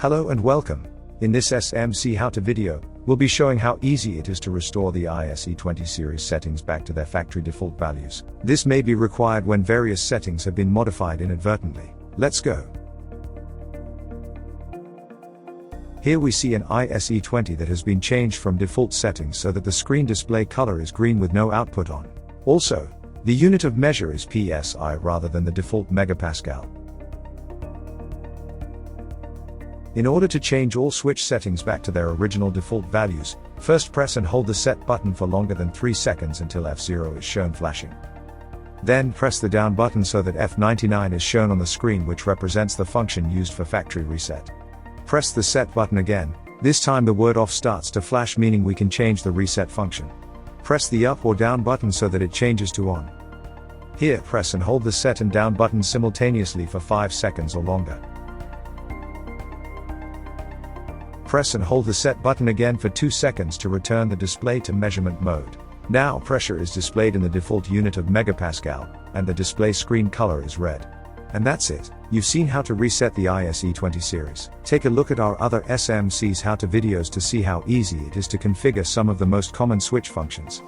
Hello and welcome. In this SMC how-to video, we'll be showing how easy it is to restore the ISE20 series settings back to their factory default values. This may be required when various settings have been modified inadvertently. Let's go. Here we see an ISE20 that has been changed from default settings so that the screen display color is green with no output on. Also, the unit of measure is PSI rather than the default megapascal. In order to change all switch settings back to their original default values, first press and hold the set button for longer than 3 seconds until F0 is shown flashing. Then press the down button so that F99 is shown on the screen, which represents the function used for factory reset. Press the set button again. This time the word off starts to flash, meaning we can change the reset function. Press the up or down button so that it changes to on. Here press and hold the set and down buttons simultaneously for 5 seconds or longer. Press and hold the set button again for 2 seconds to return the display to measurement mode. Now pressure is displayed in the default unit of megapascal, and the display screen color is red. And that's it. You've seen how to reset the ISE20 series. Take a look at our other SMC's how-to videos to see how easy it is to configure some of the most common switch functions.